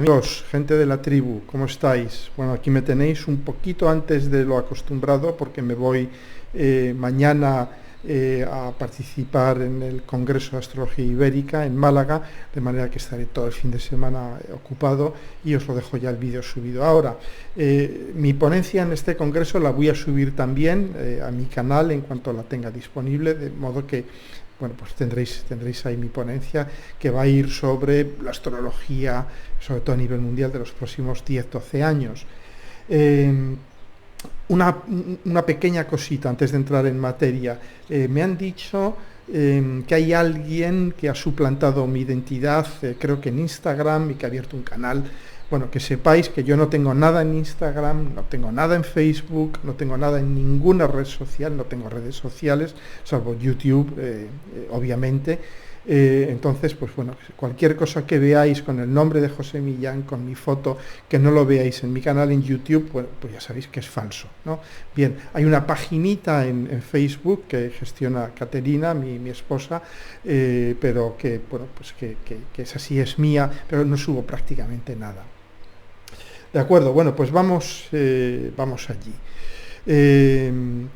Amigos, gente de la tribu, ¿cómo estáis? Bueno, aquí me tenéis un poquito antes de lo acostumbrado porque me voy mañana a participar en el Congreso de Astrología Ibérica en Málaga, de manera que estaré todo el fin de semana ocupado y os lo dejo ya el vídeo subido. Ahora, mi ponencia en este congreso la voy a subir también a mi canal en cuanto la tenga disponible, de modo que bueno, pues tendréis ahí mi ponencia que va a ir sobre la astrología, sobre todo a nivel mundial, de los próximos 10-12 años. Una pequeña cosita antes de entrar en materia. Me han dicho que hay alguien que ha suplantado mi identidad, creo que en Instagram, y que ha abierto un canal. Bueno, que sepáis que yo no tengo nada en Instagram, no tengo nada en Facebook, no tengo nada en ninguna red social, no tengo redes sociales, salvo YouTube, obviamente. Entonces, pues bueno, cualquier cosa que veáis con el nombre de José Millán, con mi foto, que no lo veáis en mi canal en YouTube, bueno, pues ya sabéis que es falso, ¿no? Bien, hay una paginita en Facebook que gestiona Caterina, mi esposa, pero que, bueno, pues que esa sí es mía, pero no subo prácticamente nada. De acuerdo, bueno, pues vamos allí.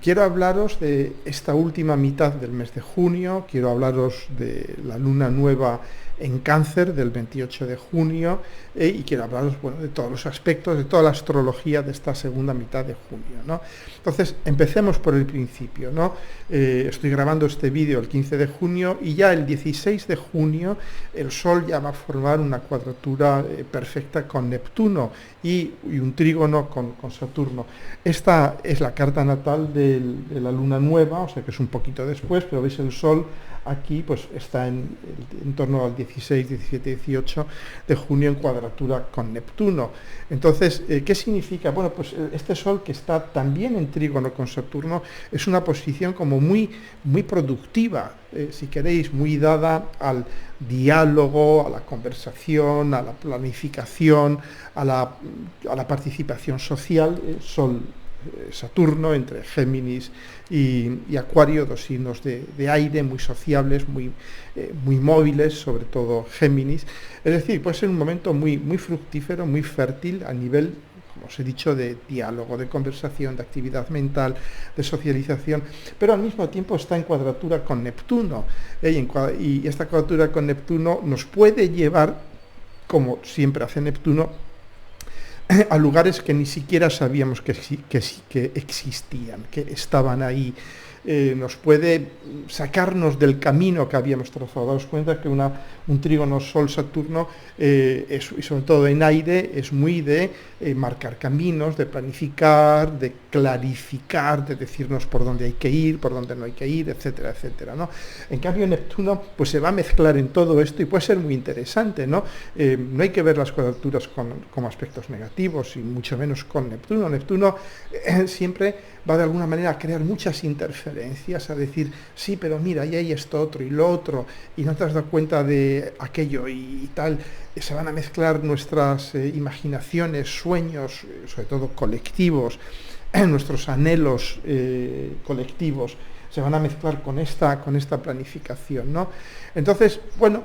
Quiero hablaros de esta última mitad del mes de junio, quiero hablaros de la luna nueva en Cáncer del 28 de junio y quiero hablaros, bueno, de todos los aspectos, de toda la astrología de esta segunda mitad de junio, ¿no? Entonces, empecemos por el principio, ¿no? Estoy grabando este vídeo el 15 de junio y ya el 16 de junio el Sol ya va a formar una cuadratura perfecta con Neptuno y un trígono con Saturno. Esta es la carta natal de la luna nueva, o sea que es un poquito después, pero veis el Sol aquí pues está en torno al 16, 17, 18 de junio en cuadratura con Neptuno. Entonces, ¿qué significa? Bueno, pues este Sol que está también en trígono con Saturno es una posición como muy productiva, si queréis, muy dada al diálogo, a la conversación, a la planificación, a la participación social. Sol Saturno entre Géminis y Acuario, dos signos de aire muy sociables, muy móviles, sobre todo Géminis. Es decir, puede ser un momento muy fructífero, muy fértil a nivel, como os he dicho, de diálogo, de conversación, de actividad mental, de socialización, pero al mismo tiempo está en cuadratura con Neptuno, y esta cuadratura con Neptuno nos puede llevar, como siempre hace Neptuno, a lugares que ni siquiera sabíamos que existían, que estaban ahí. Nos puede sacarnos del camino que habíamos trazado. Daos cuenta que un trígono Sol-Saturno, y sobre todo en aire, es muy de marcar caminos, de planificar, de clarificar, de decirnos por dónde hay que ir, por dónde no hay que ir, etcétera, etcétera, ¿no? En cambio, Neptuno pues se va a mezclar en todo esto y puede ser muy interesante, ¿no? No hay que ver las cuadraturas como aspectos negativos, y mucho menos con Neptuno. Neptuno siempre va de alguna manera a crear muchas interferencias, a decir, sí, pero mira, y hay esto otro y lo otro, y no te has dado cuenta de aquello y tal. Se van a mezclar nuestras imaginaciones, sueños, sobre todo colectivos, nuestros anhelos colectivos, se van a mezclar con esta planificación, ¿no? Entonces, bueno,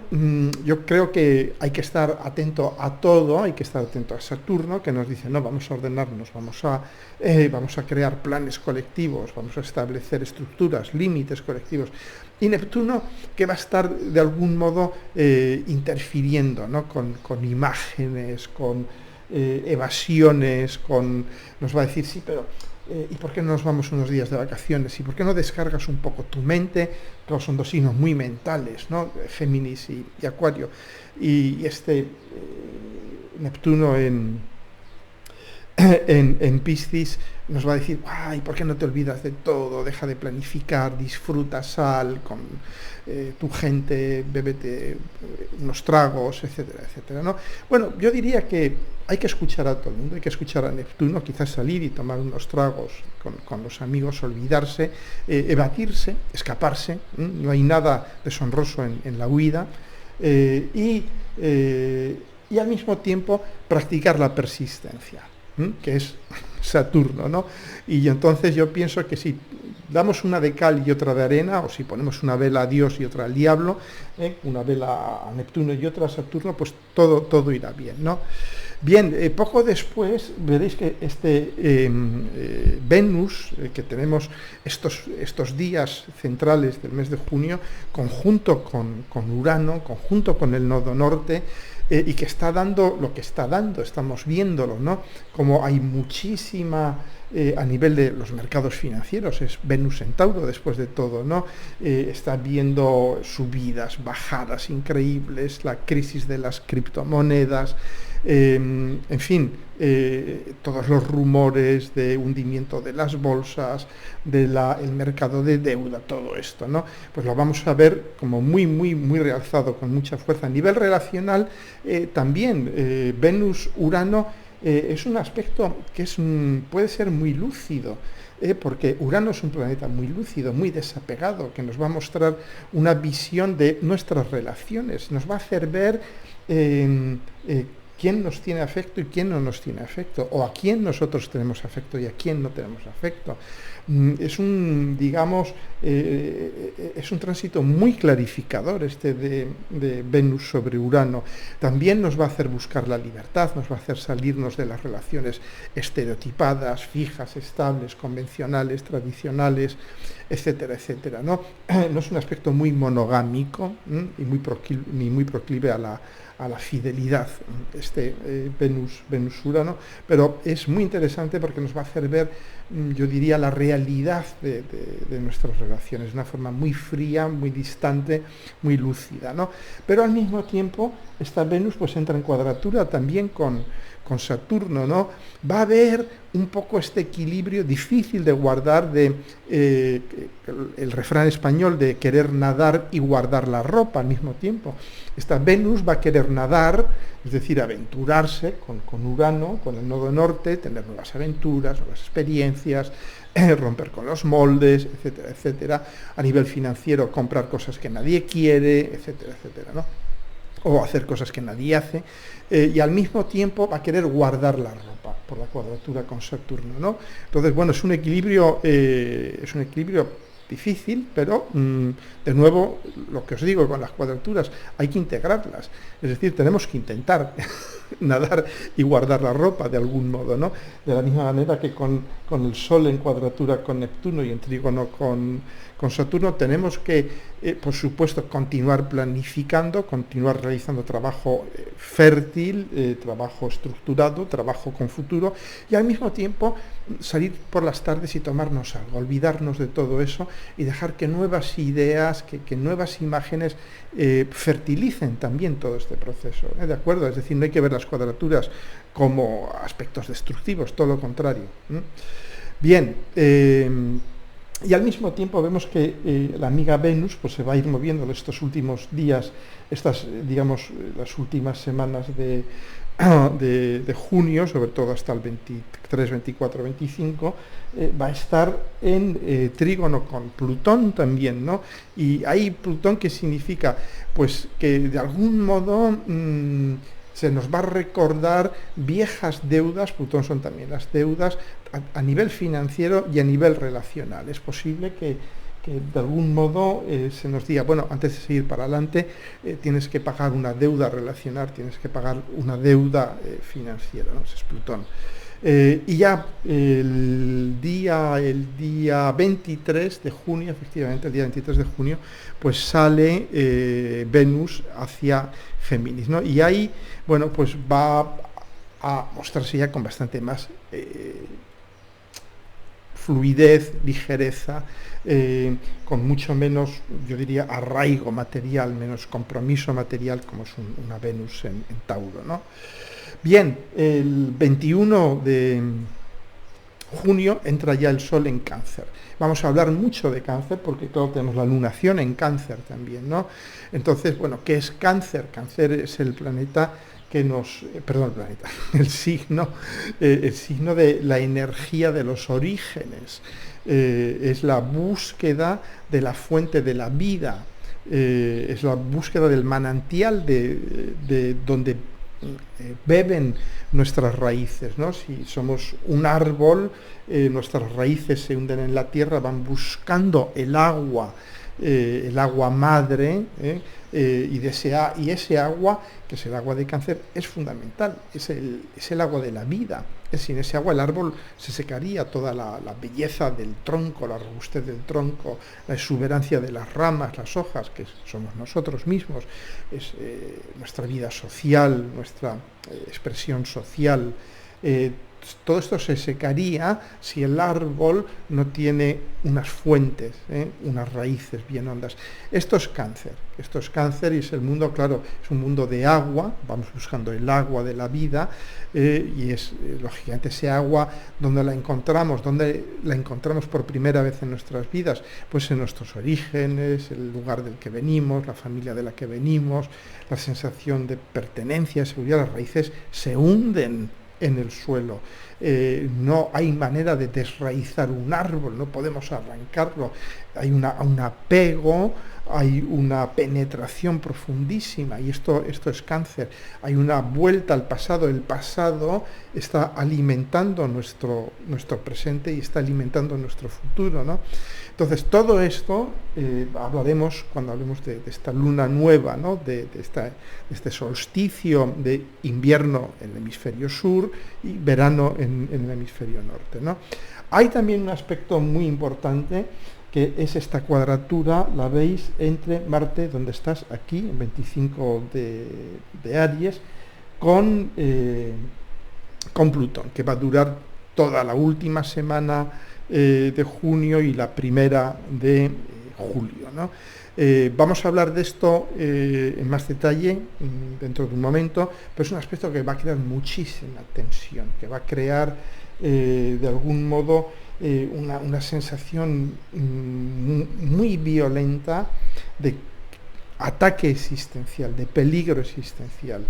yo creo que hay que estar atento a todo, hay que estar atento a Saturno, que nos dice, no, vamos a ordenarnos, vamos a crear planes colectivos, vamos a establecer estructuras, límites colectivos. Y Neptuno, que va a estar de algún modo interfiriendo, ¿no? con imágenes, con evasiones, nos va a decir, sí, pero ¿y por qué no nos vamos unos días de vacaciones? ¿Y por qué no descargas un poco tu mente? Claro, son dos signos muy mentales, ¿no? Géminis y Acuario. Y este Neptuno en Piscis nos va a decir, ay, ¿por qué no te olvidas de todo? Deja de planificar, disfruta, sal con tu gente, bébete unos tragos, etcétera, etcétera, ¿no? Bueno, yo diría que hay que escuchar a todo el mundo, hay que escuchar a Neptuno, quizás salir y tomar unos tragos con los amigos, olvidarse, evadirse, escaparse, no hay nada deshonroso en la huida, y al mismo tiempo practicar la persistencia. que es Saturno, ¿no? Y entonces yo pienso que si damos una de cal y otra de arena, o si ponemos una vela a Dios y otra al diablo, una vela a Neptuno y otra a Saturno, pues todo irá bien, ¿no? Bien, poco después veréis que Venus, que tenemos estos días centrales del mes de junio, conjunto con Urano, conjunto con el nodo norte, y que está dando lo que está dando, estamos viéndolo, ¿no? Como hay muchísima, a nivel de los mercados financieros, es Venus en Tauro después de todo, ¿no? Está viendo subidas, bajadas increíbles, la crisis de las criptomonedas, en fin, todos los rumores de hundimiento de las bolsas, el mercado de deuda, todo esto, ¿no? Pues lo vamos a ver como muy realzado, con mucha fuerza. A nivel relacional, también Venus-Urano es un aspecto que puede ser muy lúcido, porque Urano es un planeta muy lúcido, muy desapegado, que nos va a mostrar una visión de nuestras relaciones, nos va a hacer ver quién nos tiene afecto y quién no nos tiene afecto, o a quién nosotros tenemos afecto y a quién no tenemos afecto. Es un tránsito muy clarificador de Venus sobre Urano. También nos va a hacer buscar la libertad, nos va a hacer salirnos de las relaciones estereotipadas, fijas, estables, convencionales, tradicionales, etcétera, etcétera, ¿no? No es un aspecto muy monogámico y muy proclive a la fidelidad, Venus-Urano, pero es muy interesante porque nos va a hacer ver, yo diría, la realidad de nuestras relaciones, de una forma muy fría, muy distante, muy lúcida, ¿no? Pero al mismo tiempo, esta Venus pues entra en cuadratura también con Saturno, ¿no? Va a haber un poco este equilibrio difícil de guardar, el refrán español de querer nadar y guardar la ropa al mismo tiempo. Esta Venus va a querer nadar, es decir, aventurarse con Urano, con el nodo norte, tener nuevas aventuras, nuevas experiencias, romper con los moldes, etcétera, etcétera. A nivel financiero, comprar cosas que nadie quiere, etcétera, etcétera, ¿no? O hacer cosas que nadie hace, y al mismo tiempo va a querer guardar la ropa por la cuadratura con Saturno, ¿no? Entonces, bueno, es un equilibrio difícil, pero de nuevo, lo que os digo con las cuadraturas, hay que integrarlas, es decir, tenemos que intentar nadar y guardar la ropa de algún modo, ¿no? De la misma manera que con el Sol en cuadratura con Neptuno y en trígono con Saturno, tenemos que, por supuesto, continuar planificando, continuar realizando trabajo fértil, trabajo estructurado, trabajo con futuro, y al mismo tiempo salir por las tardes y tomarnos algo, olvidarnos de todo eso y dejar que nuevas ideas, que nuevas imágenes fertilicen también todo este proceso, ¿de acuerdo? Es decir, no hay que ver las cuadraturas como aspectos destructivos, todo lo contrario. Bien, y al mismo tiempo vemos que la amiga Venus pues se va a ir moviendo estos últimos días, las últimas semanas de junio, sobre todo hasta el 23, 24, 25, va a estar en trígono con Plutón también, ¿no? Y hay Plutón, que significa pues que de algún modo se nos va a recordar viejas deudas. Plutón son también las deudas a nivel financiero y a nivel relacional. Es posible que de algún modo se nos diga, bueno, antes de seguir para adelante, tienes que pagar una deuda relacional, tienes que pagar una deuda financiera, ¿no? Ese es Plutón. Y ya el día 23 de junio, efectivamente, el día 23 de junio, pues sale Venus hacia Géminis, ¿no? Y ahí, bueno, pues va a mostrarse ya con bastante más fluidez, ligereza, con mucho menos, yo diría, arraigo material, menos compromiso material, como es una Venus en Tauro, ¿no? Bien, el 21 de junio entra ya el Sol en Cáncer. Vamos a hablar mucho de Cáncer porque, claro, tenemos la lunación en Cáncer también, ¿no? Entonces, bueno, ¿qué es Cáncer? Cáncer es el planeta que el signo de la energía de los orígenes, es la búsqueda de la fuente de la vida, es la búsqueda del manantial de donde beben nuestras raíces, ¿no? Si somos un árbol, nuestras raíces se hunden en la tierra, van buscando el agua madre, y ese agua, que es el agua de Cáncer, es fundamental, es el agua de la vida. Sin ese agua el árbol se secaría, toda la belleza del tronco, la robustez del tronco, la exuberancia de las ramas, las hojas, que somos nosotros mismos, es nuestra vida social, nuestra expresión social. Todo esto se secaría si el árbol no tiene unas fuentes, unas raíces bien hondas. Esto es Cáncer y es el mundo, claro, es un mundo de agua, vamos buscando el agua de la vida, y es lógicamente ese agua donde la encontramos por primera vez en nuestras vidas, pues en nuestros orígenes, el lugar del que venimos, la familia de la que venimos, la sensación de pertenencia, seguridad. Las raíces se hunden en el suelo. No hay manera de desraizar un árbol, no podemos arrancarlo. Hay un apego, hay una penetración profundísima, y esto es Cáncer. Hay una vuelta al pasado. El pasado está alimentando nuestro presente y está alimentando nuestro futuro, ¿no? Entonces, todo esto hablaremos cuando hablemos de esta luna nueva, ¿no? de este solsticio de invierno en el hemisferio sur y verano en el hemisferio norte, ¿no? Hay también un aspecto muy importante, que es esta cuadratura, la veis, entre Marte, donde estás aquí, en 25 de Aries, con Plutón, que va a durar toda la última semana de junio y la primera de julio, ¿no? Vamos a hablar de esto en más detalle dentro de un momento, pero es un aspecto que va a crear muchísima tensión, que va a crear de algún modo una sensación muy violenta de ataque existencial, de peligro existencial,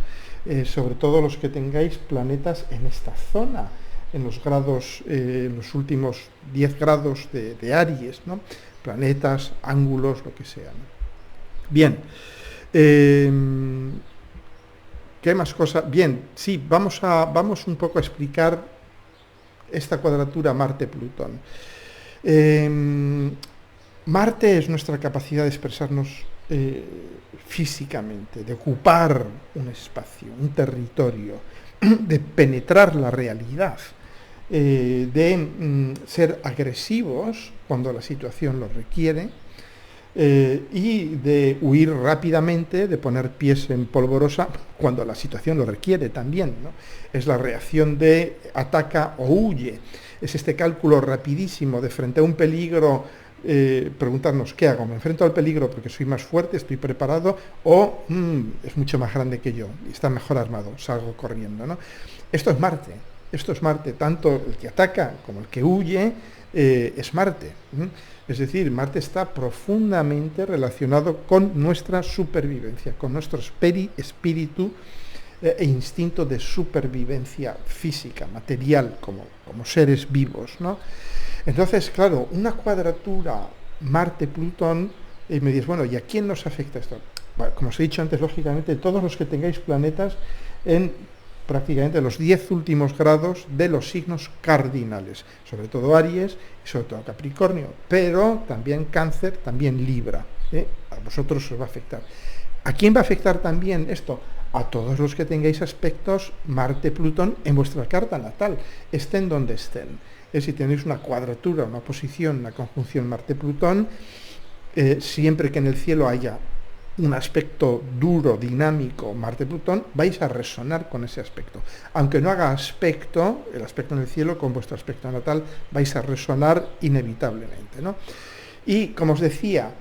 sobre todo los que tengáis planetas en esta zona, en los grados, en los últimos 10 grados de Aries, ¿no? Planetas, ángulos, lo que sea, ¿no? Bien, ¿qué más cosas? Bien, sí, vamos un poco a explicar esta cuadratura Marte-Plutón. Marte es nuestra capacidad de expresarnos físicamente, de ocupar un espacio, un territorio, de penetrar la realidad, de ser agresivos cuando la situación lo requiere, y de huir rápidamente, de poner pies en polvorosa cuando la situación lo requiere también, ¿no? Es la reacción de ataca o huye, es este cálculo rapidísimo de frente a un peligro, preguntarnos, ¿qué hago? ¿Me enfrento al peligro porque soy más fuerte, estoy preparado, o es mucho más grande que yo y está mejor armado, salgo corriendo, ¿no? Esto es Marte, tanto el que ataca como el que huye es Marte. Es decir, Marte está profundamente relacionado con nuestra supervivencia, con nuestro espíritu e instinto de supervivencia física, material, como seres vivos, ¿no? Entonces, claro, una cuadratura Marte-Plutón, me dices, bueno, ¿y a quién nos afecta esto? Bueno, como os he dicho antes, lógicamente, todos los que tengáis planetas en prácticamente los 10 últimos grados de los signos cardinales, sobre todo Aries y sobre todo Capricornio, pero también Cáncer, también Libra, a vosotros os va a afectar. ¿A quién va a afectar también esto? A todos los que tengáis aspectos Marte-Plutón en vuestra carta natal, estén donde estén. Si tenéis una cuadratura, una oposición, una conjunción Marte-Plutón, siempre que en el cielo haya un aspecto duro, dinámico, Marte-Plutón, vais a resonar con ese aspecto. Aunque no haga aspecto, el aspecto en el cielo, con vuestro aspecto natal, vais a resonar inevitablemente, ¿no? Y, como os decía,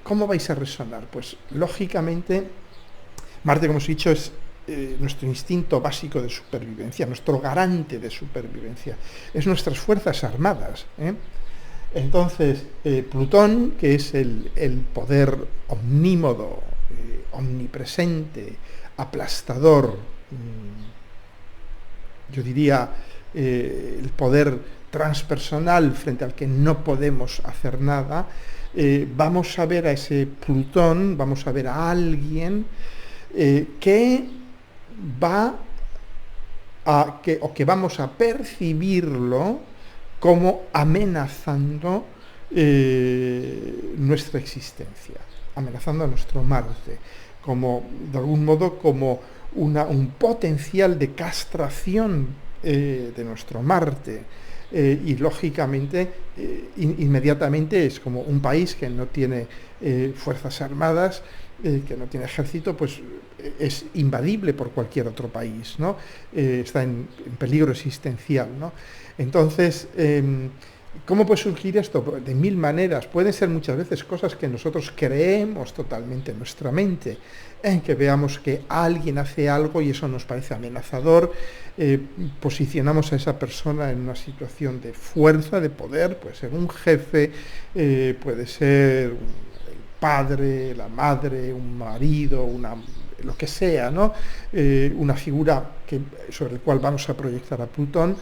¿cómo vais a resonar? Pues, lógicamente, Marte, como os he dicho, es nuestro instinto básico de supervivencia, nuestro garante de supervivencia, es nuestras fuerzas armadas, Entonces, Plutón, que es el poder omnímodo, omnipresente, aplastador, yo diría el poder transpersonal frente al que no podemos hacer nada, vamos a ver a ese Plutón, vamos a ver a alguien que va que vamos a percibirlo como amenazando nuestra existencia, amenazando a nuestro Marte, como de algún modo como un potencial de castración de nuestro Marte. Y lógicamente, inmediatamente es como un país que no tiene fuerzas armadas, que no tiene ejército, pues es invadible por cualquier otro país, ¿no? Está en peligro existencial, ¿no? Entonces, ¿cómo puede surgir esto? De mil maneras. Pueden ser muchas veces cosas que nosotros creemos totalmente en nuestra mente, en que veamos que alguien hace algo y eso nos parece amenazador, posicionamos a esa persona en una situación de fuerza, de poder, puede ser un jefe, puede ser el padre, la madre, un marido, lo que sea, ¿no? Una figura sobre la cual vamos a proyectar a Plutón,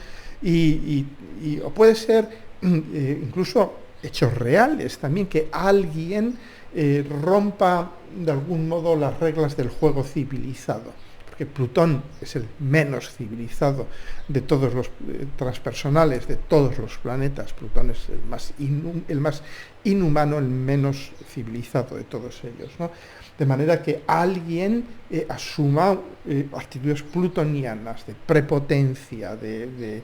o puede ser incluso hechos reales también, que alguien rompa de algún modo las reglas del juego civilizado, porque Plutón es el menos civilizado de todos los transpersonales, de todos los planetas. Plutón es el más inhumano, el menos civilizado de todos ellos, ¿no? De manera que alguien asuma actitudes plutonianas, de prepotencia, de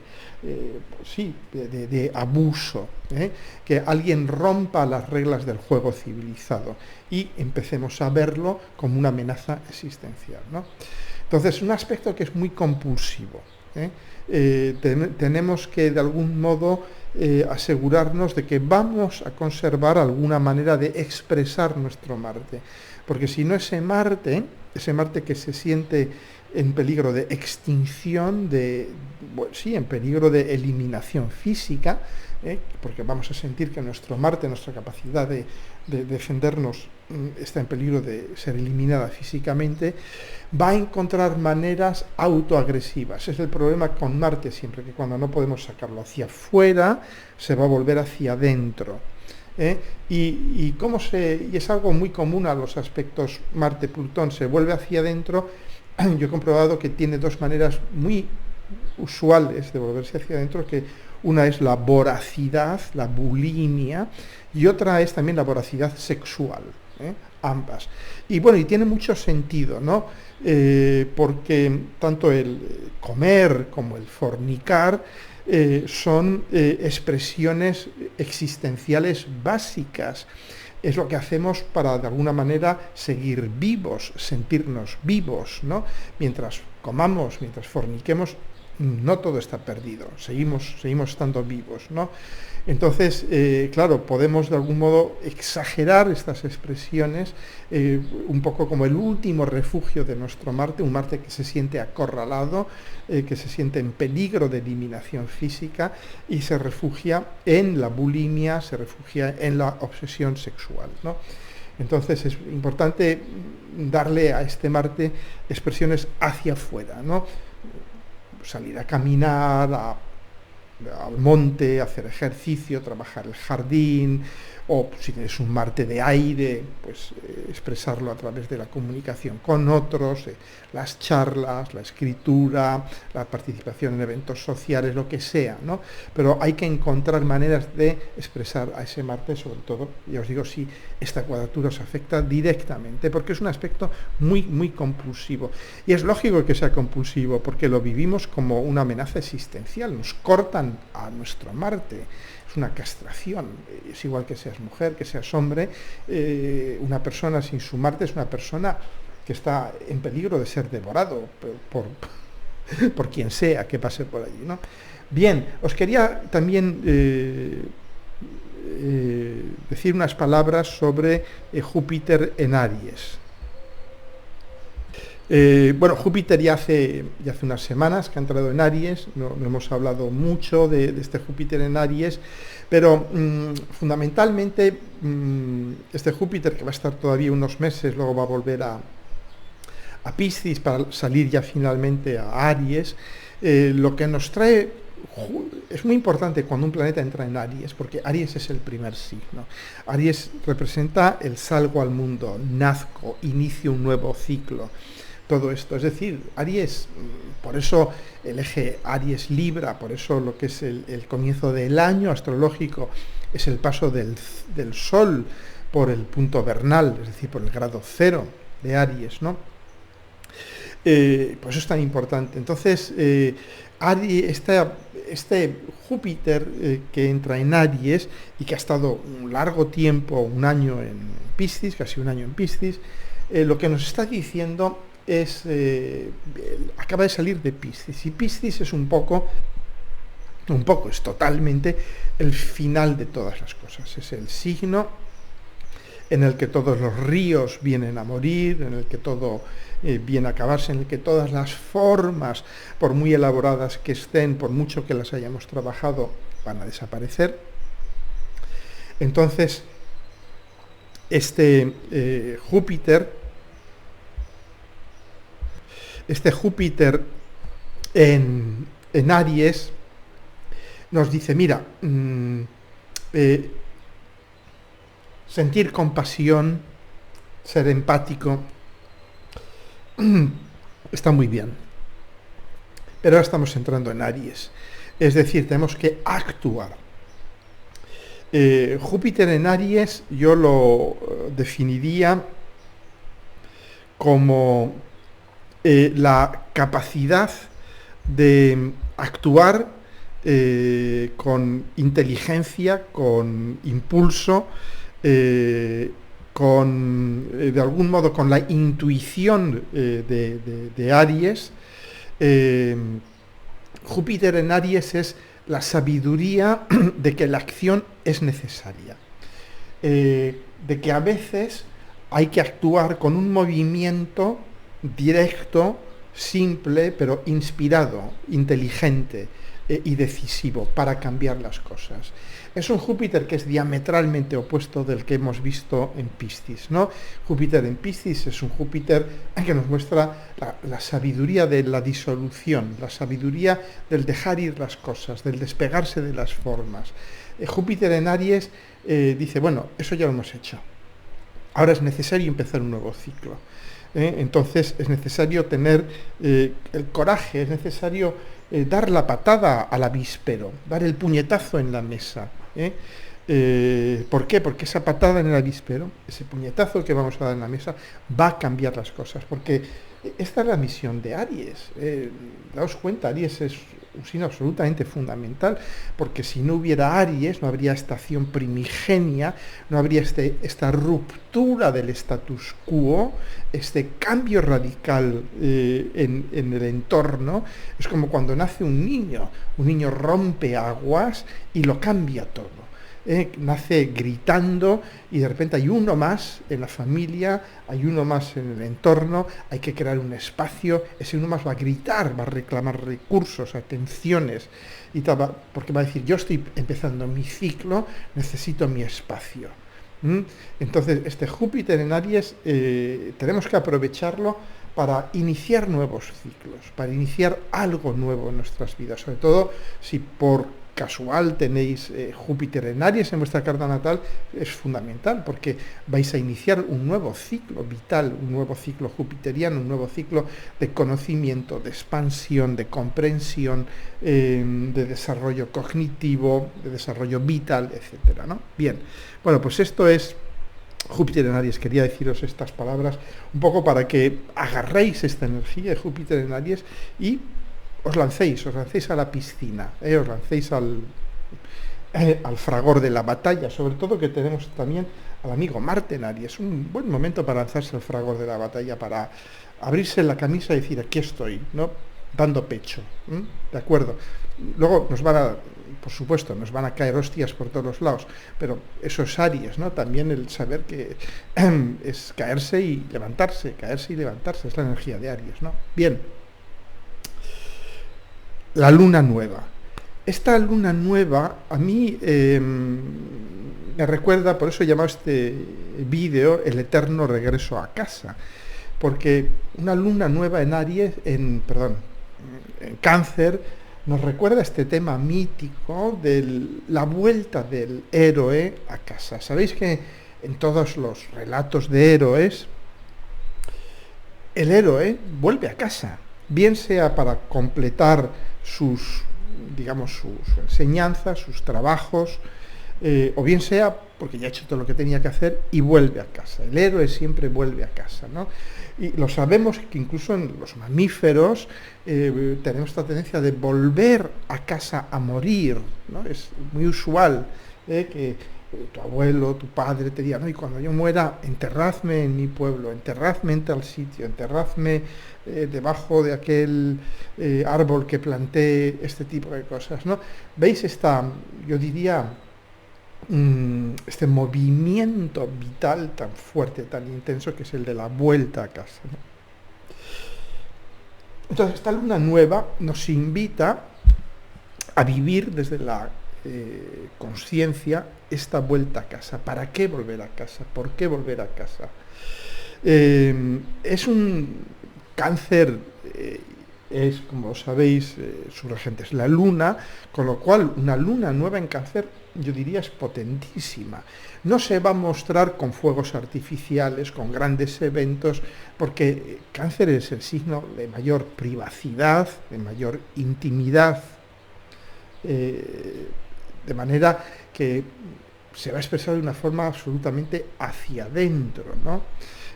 abuso, que alguien rompa las reglas del juego civilizado y empecemos a verlo como una amenaza existencial, ¿no? Entonces, un aspecto que es muy compulsivo. Tenemos que, de algún modo, asegurarnos de que vamos a conservar alguna manera de expresar nuestro Marte. Porque si no, ese Marte que se siente en peligro de extinción, en peligro de eliminación física, porque vamos a sentir que nuestro Marte, nuestra capacidad de defendernos, está en peligro de ser eliminada físicamente, va a encontrar maneras autoagresivas. Es el problema con Marte siempre, que cuando no podemos sacarlo hacia afuera, se va a volver hacia adentro. Y es algo muy común a los aspectos Marte-Plutón, se vuelve hacia adentro. Yo he comprobado que tiene dos maneras muy usuales de volverse hacia adentro, que una es la voracidad, la bulimia, y otra es también la voracidad sexual, ambas. Y bueno, y tiene mucho sentido, ¿no? Porque tanto el comer como el fornicar son expresiones existenciales básicas. Es lo que hacemos para, de alguna manera, seguir vivos, sentirnos vivos, ¿no? Mientras comamos, mientras forniquemos, no todo está perdido, seguimos estando vivos, ¿no? Entonces, claro, podemos de algún modo exagerar estas expresiones, un poco como el último refugio de nuestro Marte, un Marte que se siente acorralado, que se siente en peligro de eliminación física y se refugia en la bulimia, se refugia en la obsesión sexual, ¿no? Entonces es importante darle a este Marte expresiones hacia afuera, ¿no? Salir a caminar, al monte, hacer ejercicio, trabajar el jardín, o si tienes un Marte de aire, pues expresarlo a través de la comunicación con otros, las charlas, la escritura, la participación en eventos sociales, lo que sea, ¿no? Pero hay que encontrar maneras de expresar a ese Marte, sobre todo, ya os digo, si esta cuadratura os afecta directamente, porque es un aspecto muy, muy compulsivo. Y es lógico que sea compulsivo, porque lo vivimos como una amenaza existencial, nos cortan a nuestro Marte. Es una castración, es igual que seas mujer, que seas hombre, una persona sin su Marte es una persona que está en peligro de ser devorado por quien sea que pase por allí, ¿no? Bien, os quería también decir unas palabras sobre Júpiter en Aries. Júpiter ya hace unas semanas que ha entrado en Aries, no hemos hablado mucho de este Júpiter en Aries, pero fundamentalmente este Júpiter, que va a estar todavía unos meses, luego va a volver a Piscis para salir ya finalmente a Aries, lo que nos trae es muy importante cuando un planeta entra en Aries, porque Aries es el primer signo. Aries representa el salgo al mundo, nazco, inicio un nuevo ciclo. todo esto. Es decir, Aries, por eso el eje Aries-Libra, por eso lo que es el comienzo del año astrológico es el paso del Sol por el punto vernal, es decir, por el grado 0 de Aries, ¿no? Por eso es tan importante. Entonces, Aries, este Júpiter que entra en Aries y que ha estado un largo tiempo, un año en Piscis, casi un año en Piscis, lo que nos está diciendo es, acaba de salir de Piscis, y Piscis es es totalmente el final de todas las cosas, es el signo en el que todos los ríos vienen a morir, en el que todo viene a acabarse, en el que todas las formas, por muy elaboradas que estén, por mucho que las hayamos trabajado, van a desaparecer. Entonces, este Júpiter en Aries nos dice, mira, sentir compasión, ser empático, está muy bien. Pero ahora estamos entrando en Aries. Es decir, tenemos que actuar. Júpiter en Aries yo lo definiría como la capacidad de actuar con inteligencia, con impulso, de algún modo con la intuición de Aries. Júpiter en Aries es la sabiduría de que la acción es necesaria, de que a veces hay que actuar con un movimiento directo, simple, pero inspirado, inteligente y decisivo para cambiar las cosas. Es un Júpiter que es diametralmente opuesto del que hemos visto en Piscis, ¿no? Júpiter en Piscis es un Júpiter que nos muestra la sabiduría de la disolución, la sabiduría del dejar ir las cosas, del despegarse de las formas. Júpiter en Aries dice, bueno, eso ya lo hemos hecho. Ahora es necesario empezar un nuevo ciclo. Entonces es necesario tener el coraje, es necesario dar la patada al avíspero, dar el puñetazo en la mesa. ¿Por qué? Porque esa patada en el avíspero, ese puñetazo que vamos a dar en la mesa, va a cambiar las cosas, porque esta es la misión de Aries. Daos cuenta, Aries es un signo absolutamente fundamental, porque si no hubiera Aries, no habría esta acción primigenia, no habría esta ruptura del status quo, este cambio radical en el entorno. Es como cuando nace un niño rompe aguas y lo cambia todo. Nace gritando y de repente hay uno más en la familia, hay uno más en el entorno, hay que crear un espacio, ese uno más va a gritar, va a reclamar recursos, atenciones, y tal, porque va a decir, yo estoy empezando mi ciclo, necesito mi espacio. Entonces, este Júpiter en Aries tenemos que aprovecharlo para iniciar nuevos ciclos, para iniciar algo nuevo en nuestras vidas, sobre todo si por casual tenéis Júpiter en Aries en vuestra carta natal, es fundamental porque vais a iniciar un nuevo ciclo vital, un nuevo ciclo jupiteriano, un nuevo ciclo de conocimiento, de expansión, de comprensión, de desarrollo cognitivo, de desarrollo vital, etcétera, ¿no? Bien, bueno, pues esto es Júpiter en Aries. Quería deciros estas palabras un poco para que agarréis esta energía de Júpiter en Aries y os lancéis a la piscina, os lancéis al fragor de la batalla, sobre todo que tenemos también al amigo Marte en Aries. Un buen momento para lanzarse al fragor de la batalla, para abrirse la camisa y decir, aquí estoy, ¿no? Dando pecho, ¿de acuerdo? Luego por supuesto, nos van a caer hostias por todos los lados, pero eso es Aries, ¿no? También el saber que es caerse y levantarse, es la energía de Aries, ¿no? Bien. La luna nueva. Esta luna nueva a mí me recuerda, por eso he llamado este vídeo El eterno regreso a casa, porque una luna nueva en Aries, en Cáncer, nos recuerda este tema mítico de la vuelta del héroe a casa. Sabéis que en todos los relatos de héroes, el héroe vuelve a casa, bien sea para completar sus, digamos, su enseñanza, sus trabajos, o bien sea porque ya ha hecho todo lo que tenía que hacer y vuelve a casa. El héroe siempre vuelve a casa, ¿no? Y lo sabemos que incluso en los mamíferos tenemos esta tendencia de volver a casa a morir, ¿no? Es muy usual que tu abuelo, tu padre te diga, no, y cuando yo muera, enterradme en mi pueblo, enterradme en tal sitio, enterradme debajo de aquel árbol que planté, este tipo de cosas, ¿no? ¿Veis esta, yo diría, este movimiento vital tan fuerte, tan intenso, que es el de la vuelta a casa, ¿no? Entonces, esta luna nueva nos invita a vivir desde la conciencia esta vuelta a casa. ¿Para qué volver a casa? ¿Por qué volver a casa? Es un cáncer, es, como sabéis, su regente es la luna, con lo cual una luna nueva en cáncer, yo diría, es potentísima. No se va a mostrar con fuegos artificiales, con grandes eventos, porque cáncer es el signo de mayor privacidad, de mayor intimidad, de manera que se va a expresar de una forma absolutamente hacia adentro, ¿no?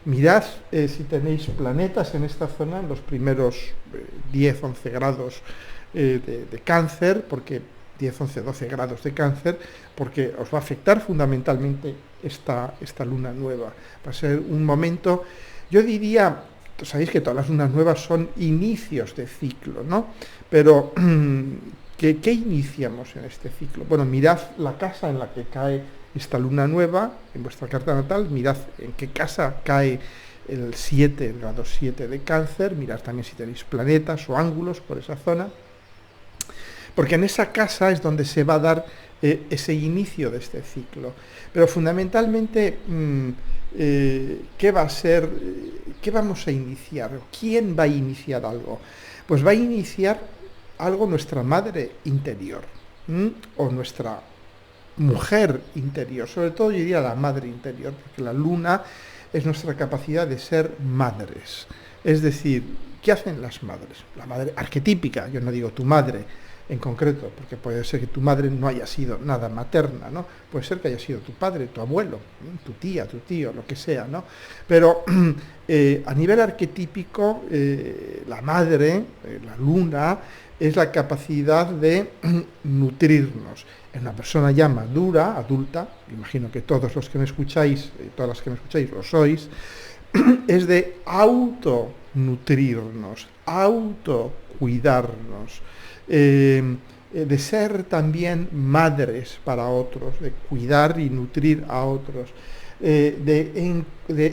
Mirad si tenéis planetas en esta zona, en los primeros 10, 11 grados de cáncer, porque 10, 11, 12 grados de cáncer, porque os va a afectar fundamentalmente esta luna nueva. Va a ser un momento, yo diría, sabéis que todas las lunas nuevas son inicios de ciclo, ¿no? Pero, ¿qué iniciamos en este ciclo? Bueno, mirad la casa en la que cae esta luna nueva, en vuestra carta natal, mirad en qué casa cae el grado 7 de cáncer, mirad también si tenéis planetas o ángulos por esa zona, porque en esa casa es donde se va a dar ese inicio de este ciclo. Pero fundamentalmente, ¿qué va a ser? ¿Qué vamos a iniciar? ¿Quién va a iniciar algo? Pues va a iniciar algo nuestra madre interior, o nuestra mujer interior, sobre todo yo diría la madre interior, porque la luna es nuestra capacidad de ser madres. Es decir, ¿qué hacen las madres? La madre arquetípica, yo no digo tu madre en concreto, porque puede ser que tu madre no haya sido nada materna, ¿no? Puede ser que haya sido tu padre, tu abuelo, tu tía, tu tío, lo que sea, ¿no? Pero a nivel arquetípico, la madre, la luna, es la capacidad de nutrirnos. En una persona ya madura, adulta, imagino que todos los que me escucháis, todas las que me escucháis lo sois, es de autonutrirnos, autocuidarnos, de ser también madres para otros, de cuidar y nutrir a otros, de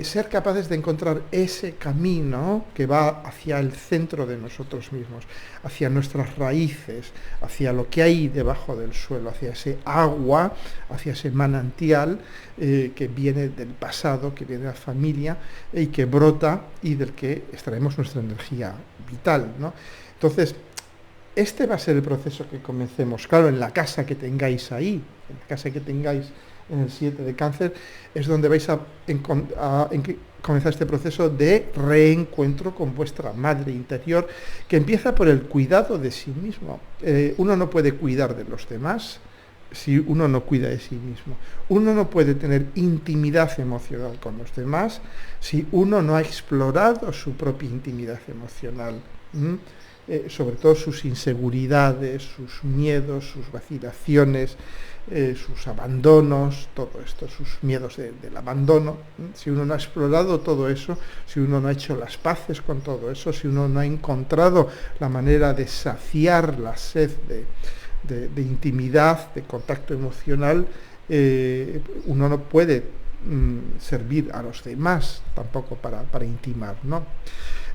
ser capaces de encontrar ese camino que va hacia el centro de nosotros mismos, hacia nuestras raíces, hacia lo que hay debajo del suelo, hacia ese agua, hacia ese manantial que viene del pasado, que viene de la familia y que brota y del que extraemos nuestra energía vital, ¿no? Entonces, este va a ser el proceso que comencemos. Claro, en la casa que tengáis ahí, en la casa que tengáis en el 7 de cáncer, es donde vais a comenzar este proceso de reencuentro con vuestra madre interior, que empieza por el cuidado de sí mismo. Uno no puede cuidar de los demás si uno no cuida de sí mismo. Uno no puede tener intimidad emocional con los demás si uno no ha explorado su propia intimidad emocional. Sobre todo sus inseguridades, sus miedos, sus vacilaciones, sus abandonos, todo esto, sus miedos del abandono. Si uno no ha explorado todo eso, si uno no ha hecho las paces con todo eso, si uno no ha encontrado la manera de saciar la sed de intimidad, de contacto emocional, uno no puede servir a los demás tampoco para intimar, ¿no?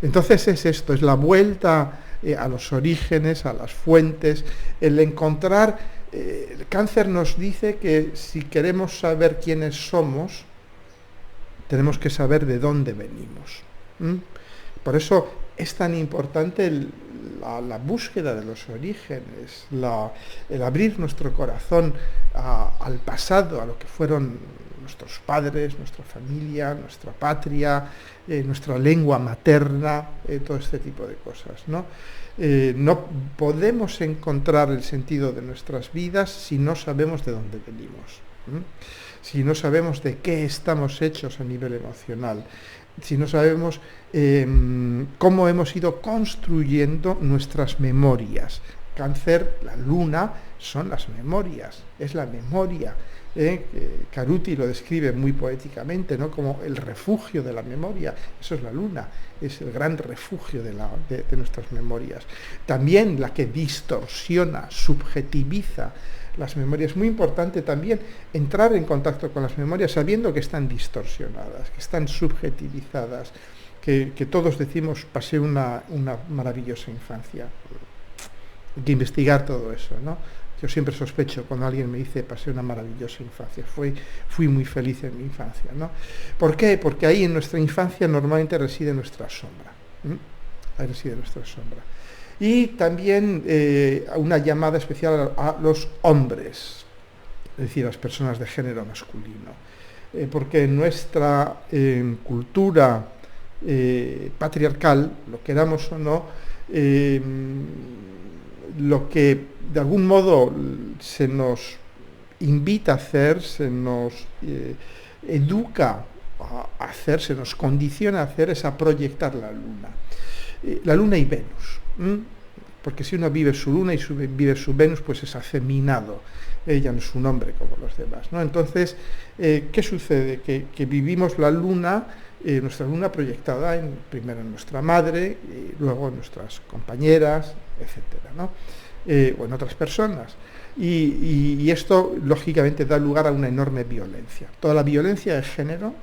Entonces es esto, es la vuelta a los orígenes, a las fuentes, el encontrar. El cáncer nos dice que si queremos saber quiénes somos, tenemos que saber de dónde venimos. Por eso es tan importante la búsqueda de los orígenes, el abrir nuestro corazón al pasado, a lo que fueron nuestros padres, nuestra familia, nuestra patria, nuestra lengua materna, todo este tipo de cosas, ¿no? No podemos encontrar el sentido de nuestras vidas si no sabemos de dónde venimos, si no sabemos de qué estamos hechos a nivel emocional, si no sabemos cómo hemos ido construyendo nuestras memorias. Cáncer, la luna, son las memorias, es la memoria. Caruti lo describe muy poéticamente, ¿no? Como el refugio de la memoria. Eso es la luna, es el gran refugio de nuestras memorias. También la que distorsiona, subjetiviza las memorias. Es muy importante también entrar en contacto con las memorias sabiendo que están distorsionadas, que están subjetivizadas, que todos decimos pasé una maravillosa infancia. Hay que investigar todo eso, ¿no? Yo siempre sospecho cuando alguien me dice pasé una maravillosa infancia, fui muy feliz en mi infancia, ¿no? ¿Por qué? Porque ahí en nuestra infancia normalmente reside nuestra sombra. Ahí reside nuestra sombra. Y también una llamada especial a los hombres, es decir, a las personas de género masculino. Porque en nuestra cultura patriarcal, lo queramos o no, lo que de algún modo se nos invita a hacer, se nos educa a hacer, se nos condiciona a hacer, es a proyectar la luna y Venus, porque si uno vive su luna y vive su Venus, pues es afeminado, ella no es un hombre como los demás, ¿no? Entonces, ¿qué sucede? Que vivimos la luna, nuestra luna proyectada primero en nuestra madre, y luego en nuestras compañeras, etcétera, ¿no? O en otras personas. Y esto, lógicamente, da lugar a una enorme violencia. Toda la violencia de género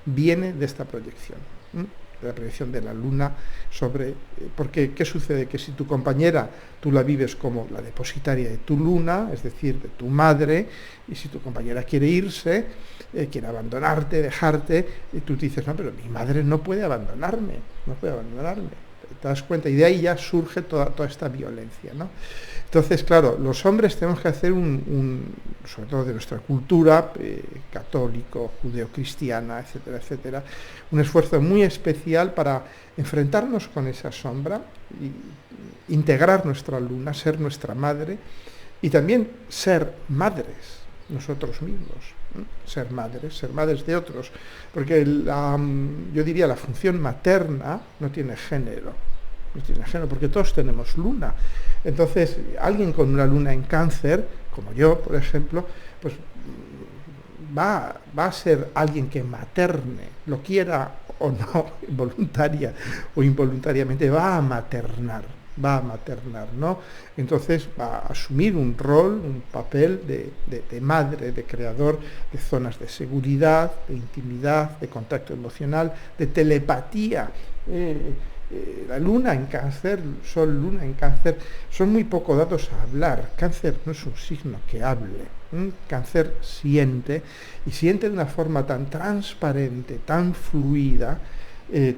viene de esta proyección, de la proyección de la luna sobre... porque, ¿qué sucede? Que si tu compañera, tú la vives como la depositaria de tu luna, es decir, de tu madre, y si tu compañera quiere irse, quiere abandonarte, dejarte, y tú dices, no, pero mi madre no puede abandonarme. ¿Te das cuenta? Y de ahí ya surge toda esta violencia, ¿no? Entonces, claro, los hombres tenemos que hacer sobre todo de nuestra cultura, católico, judeocristiana, etcétera, etcétera, un esfuerzo muy especial para enfrentarnos con esa sombra, y integrar nuestra luna, ser nuestra madre, y también ser madres nosotros mismos, ser madres de otros, porque yo diría la función materna no tiene género, porque todos tenemos luna. Entonces, alguien con una luna en Cáncer, como yo, por ejemplo, pues va a ser alguien que materne, lo quiera o no, voluntaria o involuntariamente, va a maternar, ¿no? Entonces va a asumir un rol, un papel de madre, de creador de zonas de seguridad, de intimidad, de contacto emocional, de telepatía. La luna en Cáncer, Sol, luna en Cáncer, son muy poco dados a hablar. Cáncer no es un signo que hable. Cáncer siente, y siente de una forma tan transparente, tan fluida,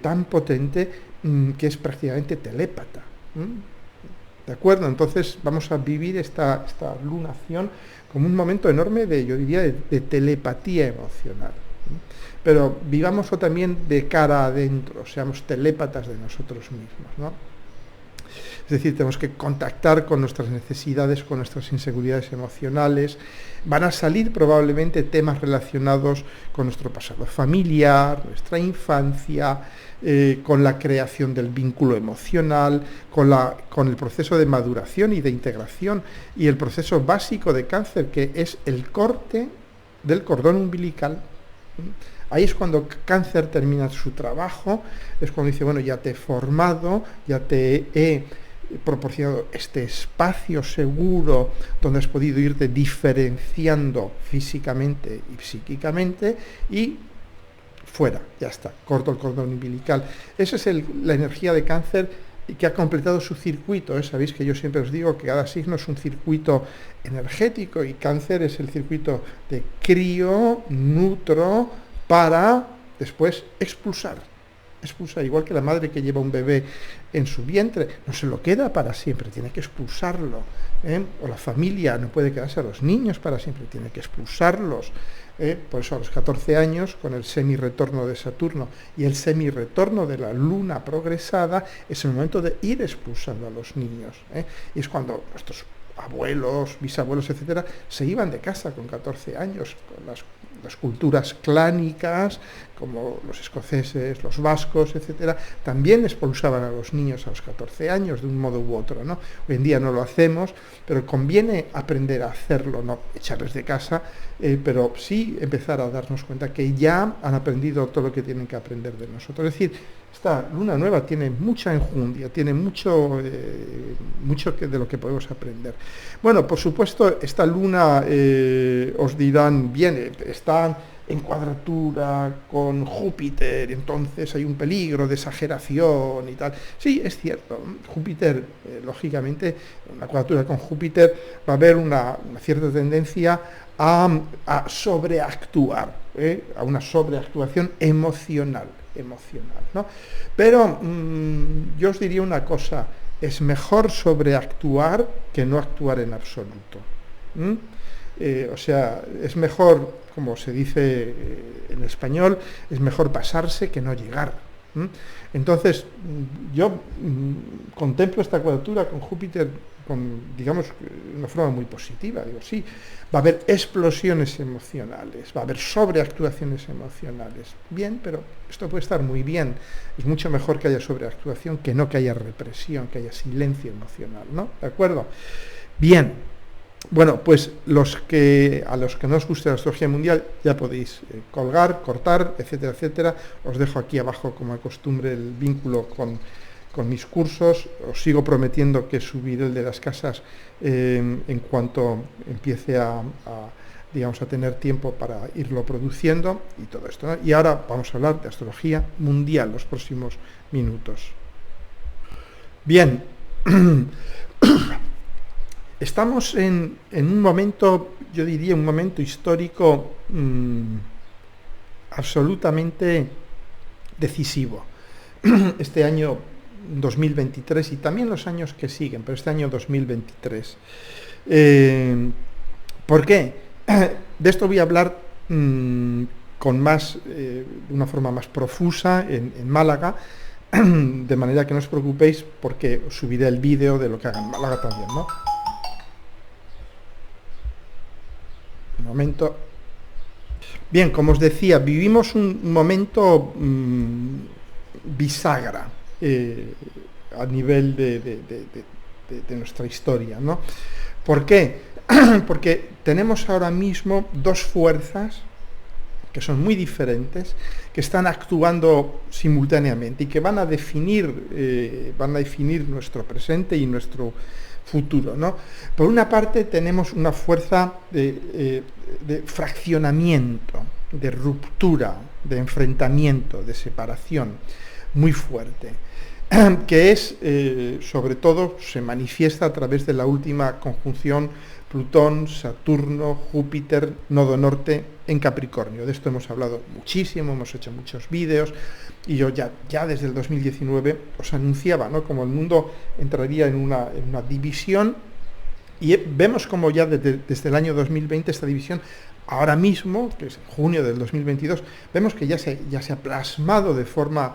tan potente, que es prácticamente telépata. ¿De acuerdo? Entonces vamos a vivir esta lunación como un momento enorme yo diría, de telepatía emocional. Pero vivámoslo también de cara adentro, seamos telépatas de nosotros mismos, ¿no? Es decir, tenemos que contactar con nuestras necesidades, con nuestras inseguridades emocionales. Van a salir probablemente temas relacionados con nuestro pasado familiar, nuestra infancia, con la creación del vínculo emocional, con el proceso de maduración y de integración, y el proceso básico de Cáncer, que es el corte del cordón umbilical. Ahí es cuando Cáncer termina su trabajo, es cuando dice, bueno, ya te he formado, ya te he proporcionado este espacio seguro donde has podido irte diferenciando físicamente y psíquicamente, y fuera, ya está, corto el cordón umbilical. Esa es la energía de Cáncer, que ha completado su circuito. Sabéis que yo siempre os digo que cada signo es un circuito energético, y Cáncer es el circuito de crío, nutro, para después expulsar, igual que la madre que lleva un bebé en su vientre, no se lo queda para siempre, tiene que expulsarlo, o la familia no puede quedarse a los niños para siempre, tiene que expulsarlos. Por eso a los 14 años, con el semi-retorno de Saturno y el semi-retorno de la Luna progresada, es el momento de ir expulsando a los niños. Y es cuando nuestros abuelos, bisabuelos, etcétera, se iban de casa con 14 años, con las culturas clánicas, como los escoceses, los vascos, etcétera, también expulsaban a los niños a los 14 años, de un modo u otro, ¿no? Hoy en día no lo hacemos, pero conviene aprender a hacerlo, no echarles de casa, pero sí empezar a darnos cuenta que ya han aprendido todo lo que tienen que aprender de nosotros. Es decir, esta luna nueva tiene mucha enjundia, tiene mucho de lo que podemos aprender. Bueno, por supuesto, esta luna, os dirán, bien, está en cuadratura con Júpiter, entonces hay un peligro de exageración y tal. Sí, es cierto, Júpiter, lógicamente, en la cuadratura con Júpiter va a haber una cierta tendencia a sobreactuar, a una sobreactuación emocional, ¿no? Pero yo os diría una cosa, es mejor sobreactuar que no actuar en absoluto. O sea, es mejor, como se dice en español, es mejor pasarse que no llegar. Entonces, yo contemplo esta cuadratura con Júpiter, digamos, de una forma muy positiva. Digo, sí, va a haber explosiones emocionales, va a haber sobreactuaciones emocionales. Bien, pero esto puede estar muy bien. Es mucho mejor que haya sobreactuación que no que haya represión, que haya silencio emocional, ¿no? ¿De acuerdo? Bien. Bueno, pues a los que no os guste la astrología mundial ya podéis colgar, cortar, etcétera, etcétera. Os dejo aquí abajo, como acostumbre, el vínculo con mis cursos. Os sigo prometiendo que subiré el de las casas en cuanto empiece a tener tiempo para irlo produciendo y todo esto, ¿no? Y ahora vamos a hablar de astrología mundial los próximos minutos. Bien. Estamos en un momento, yo diría, un momento histórico absolutamente decisivo. Este año 2023 y también los años que siguen, pero este año 2023. ¿Por qué? De esto voy a hablar de una forma más profusa en Málaga, de manera que no os preocupéis porque os subiré el vídeo de lo que haga en Málaga también, ¿no? Un momento. Bien, como os decía, vivimos un momento bisagra a nivel de nuestra historia, ¿no? ¿Por qué? Porque tenemos ahora mismo dos fuerzas que son muy diferentes, que están actuando simultáneamente y que van a definir nuestro presente y nuestro futuro, ¿no? Por una parte tenemos una fuerza de fraccionamiento, de ruptura, de enfrentamiento, de separación muy fuerte, que es, sobre todo, se manifiesta a través de la última conjunción Plutón, Saturno, Júpiter, nodo norte en Capricornio. De esto hemos hablado muchísimo, hemos hecho muchos vídeos, y yo ya desde el 2019 os anunciaba, ¿no?, como el mundo entraría en una división, y vemos como ya desde el año 2020 esta división, ahora mismo, que es junio del 2022, vemos que ya se ha plasmado de forma,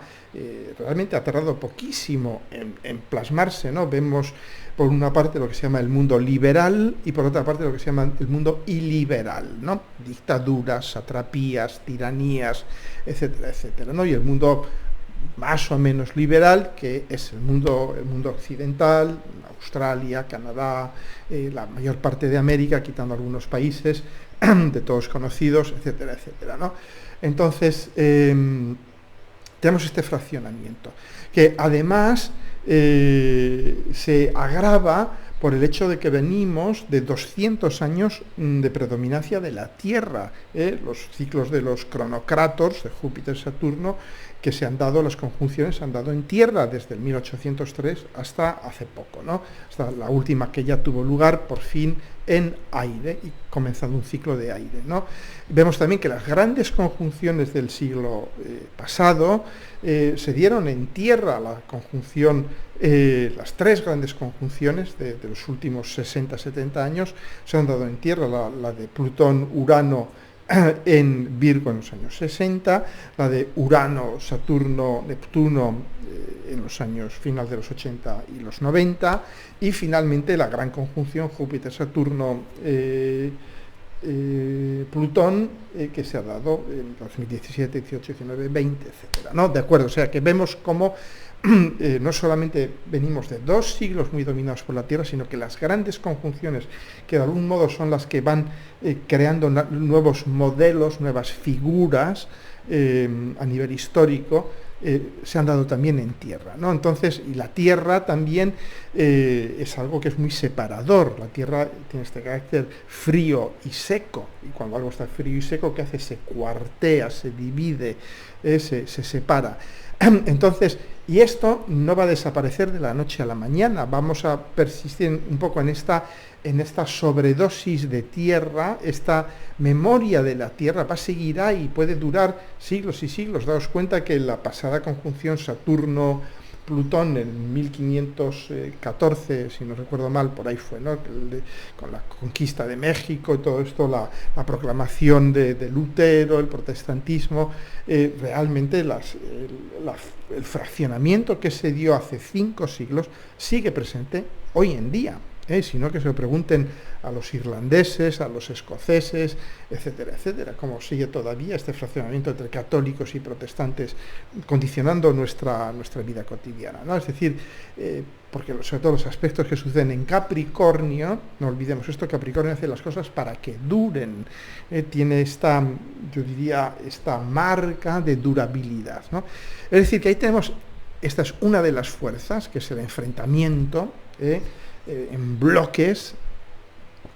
realmente ha tardado poquísimo en plasmarse, ¿no? Vemos por una parte lo que se llama el mundo liberal y por otra parte lo que se llama el mundo iliberal, ¿no? Dictaduras, satrapías, tiranías, etcétera, etcétera, ¿no? Y el mundo más o menos liberal, que es el mundo occidental, Australia, Canadá, la mayor parte de América, quitando algunos países de todos conocidos, etcétera, etcétera, ¿no? Entonces, tenemos este fraccionamiento, que además se agrava por el hecho de que venimos de 200 años de predominancia de la Tierra, los ciclos de los cronocrátoros de Júpiter-Saturno que se han dado, las conjunciones se han dado en Tierra desde el 1803 hasta hace poco, ¿no? Hasta la última que ya tuvo lugar por fin en aire y comenzando un ciclo de aire, ¿no? Vemos también que las grandes conjunciones del siglo pasado se dieron en Tierra, la conjunción, las tres grandes conjunciones de los últimos 60-70 años se han dado en Tierra, la de Plutón-Urano en Virgo en los años 60, la de Urano, Saturno, Neptuno en los años final de los 80 y los 90, y finalmente la gran conjunción Júpiter-Saturno Plutón que se ha dado en 2017, 18, 19, 20, etcétera, ¿no? De acuerdo, o sea que vemos cómo no solamente venimos de 2 siglos muy dominados por la Tierra, sino que las grandes conjunciones, que de algún modo son las que van creando nuevos modelos, nuevas figuras a nivel histórico, se han dado también en Tierra, ¿no? Entonces, y la Tierra también es algo que es muy separador. La Tierra tiene este carácter frío y seco, y cuando algo está frío y seco, ¿qué hace? Se cuartea, se divide, se separa. Entonces, y esto no va a desaparecer de la noche a la mañana, vamos a persistir un poco en esta sobredosis de tierra, esta memoria de la Tierra va a seguir ahí, puede durar siglos y siglos. Daos cuenta que la pasada conjunción Saturno-Plutón en 1514, si no recuerdo mal, por ahí fue, ¿no? Con la conquista de México y todo esto, la proclamación de Lutero, el protestantismo, realmente el fraccionamiento que se dio hace 5 siglos sigue presente hoy en día. Sino que se lo pregunten a los irlandeses, a los escoceses, etcétera, etcétera, cómo sigue todavía este fraccionamiento entre católicos y protestantes condicionando nuestra vida cotidiana, ¿no? Es decir, porque sobre todo los aspectos que suceden en Capricornio, no olvidemos esto, Capricornio hace las cosas para que duren, tiene esta, yo diría, esta marca de durabilidad, ¿no? Es decir, que ahí tenemos, esta es una de las fuerzas, que es el enfrentamiento, en bloques,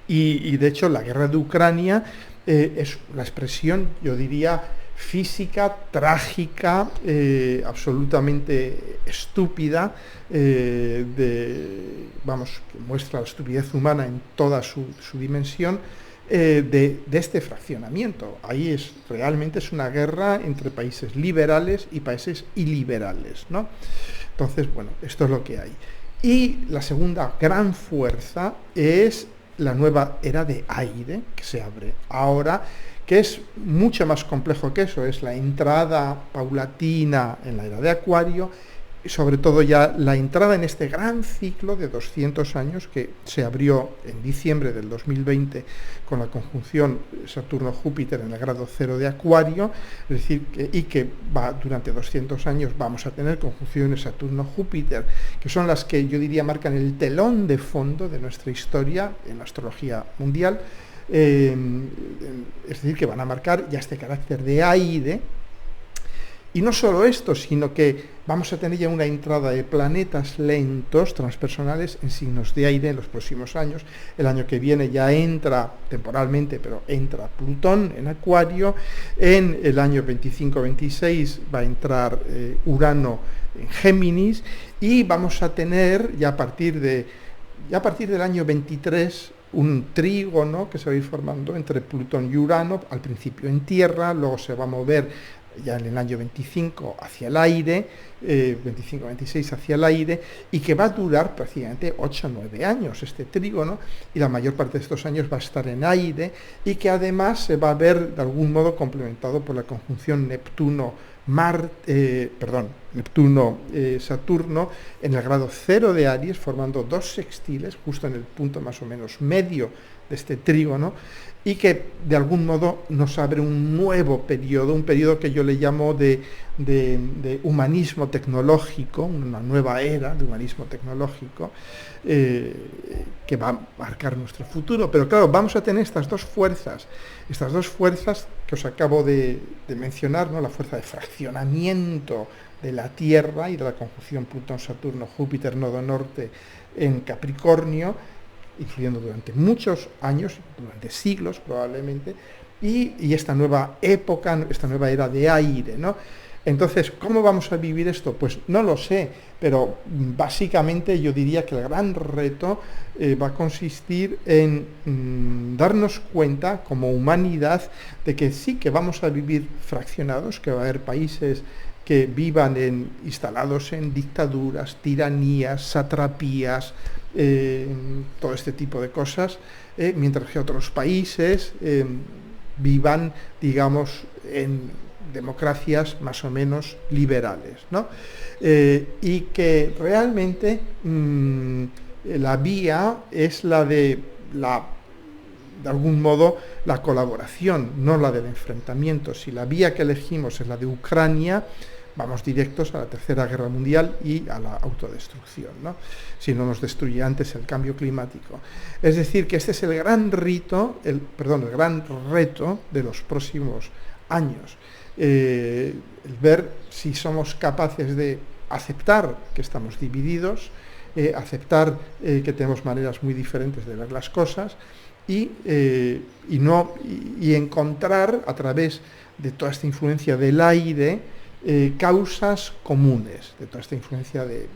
y de hecho la guerra de Ucrania es la expresión, yo diría, física, trágica, absolutamente estúpida, que muestra la estupidez humana en toda su dimensión, de este fraccionamiento. Ahí realmente es una guerra entre países liberales y países iliberales, ¿no? Entonces, bueno, esto es lo que hay. Y la segunda gran fuerza es la nueva era de aire que se abre ahora, que es mucho más complejo que eso, es la entrada paulatina en la era de Acuario, y sobre todo ya la entrada en este gran ciclo de 200 años que se abrió en diciembre del 2020 con la conjunción Saturno-Júpiter en el grado 0 de Acuario, es decir, que durante 200 años vamos a tener conjunciones Saturno-Júpiter, que son las que yo diría marcan el telón de fondo de nuestra historia en la astrología mundial, es decir, que van a marcar ya este carácter de aire. Y no solo esto, sino que vamos a tener ya una entrada de planetas lentos, transpersonales, en signos de aire en los próximos años. El año que viene ya entra, temporalmente, pero entra Plutón en Acuario. En el año 25-26 va a entrar Urano en Géminis. Y vamos a tener, ya a partir del año 23, un trígono que se va a ir formando entre Plutón y Urano, al principio en Tierra, luego se va a mover ya en el año 25 hacia el aire, 25-26 hacia el aire, y que va a durar prácticamente 8 o 9 años este trígono, y la mayor parte de estos años va a estar en aire, y que además se va a ver de algún modo complementado por la conjunción Neptuno-Saturno en el grado 0 de Aries, formando 2 sextiles justo en el punto más o menos medio de este trígono, y que de algún modo nos abre un nuevo periodo, un periodo que yo le llamo de humanismo tecnológico, una nueva era de humanismo tecnológico, que va a marcar nuestro futuro. Pero claro, vamos a tener estas dos fuerzas que os acabo de mencionar, ¿no? La fuerza de fraccionamiento de la Tierra y de la conjunción Plutón-Saturno-Júpiter nodo norte en Capricornio, influyendo durante muchos años, durante siglos probablemente, y esta nueva época, esta nueva era de aire, ¿no? Entonces, ¿cómo vamos a vivir esto? Pues no lo sé, pero básicamente yo diría que el gran reto va a consistir en darnos cuenta como humanidad de que sí que vamos a vivir fraccionados, que va a haber países que vivan instalados en dictaduras, tiranías, satrapías, todo este tipo de cosas, mientras que otros países vivan, digamos, en democracias más o menos liberales, ¿no? Y que realmente la vía es la de algún modo, la colaboración, no la del enfrentamiento. Si la vía que elegimos es la de Ucrania, vamos directos a la Tercera Guerra Mundial y a la autodestrucción, ¿no? Si no nos destruye antes el cambio climático. Es decir, que este es el gran gran reto de los próximos años. El ver si somos capaces de aceptar que estamos divididos, aceptar que tenemos maneras muy diferentes de ver las cosas y encontrar a través de toda esta influencia del aire causas comunes, de toda esta influencia de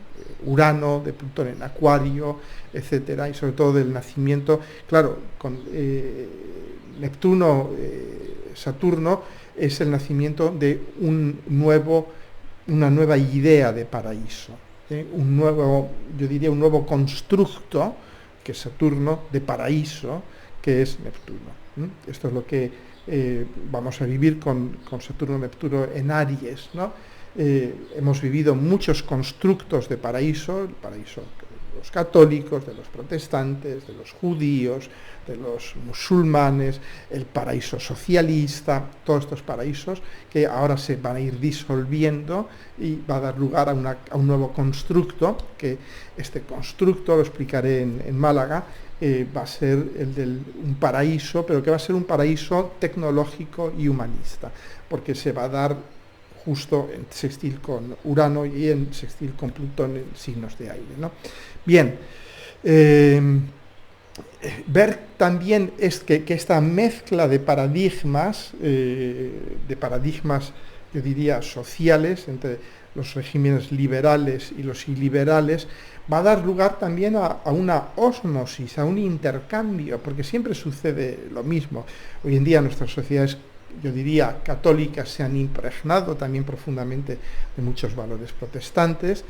Urano, de Plutón en Acuario, etcétera, y sobre todo del nacimiento, claro, con Neptuno, Saturno, es el nacimiento de una nueva idea de paraíso, un nuevo constructo, que es Saturno, de paraíso, que es Neptuno. Esto es lo que vamos a vivir con Saturno, Neptuno en Aries, ¿no? Hemos vivido muchos constructos de paraíso, el paraíso de los católicos, de los protestantes, de los judíos, de los musulmanes, el paraíso socialista, todos estos paraísos que ahora se van a ir disolviendo y va a dar lugar a un nuevo constructo, que este constructo, lo explicaré en Málaga, va a ser un paraíso, pero que va a ser un paraíso tecnológico y humanista, porque se va a dar justo en sextil con Urano y en sextil con Plutón en signos de aire, ¿no? Bien, ver también es que esta mezcla de paradigmas, yo diría, sociales, entre los regímenes liberales y los iliberales, va a dar lugar también a una ósmosis, a un intercambio, porque siempre sucede lo mismo. Hoy en día nuestras sociedades, yo diría, católicas, se han impregnado también profundamente de muchos valores protestantes,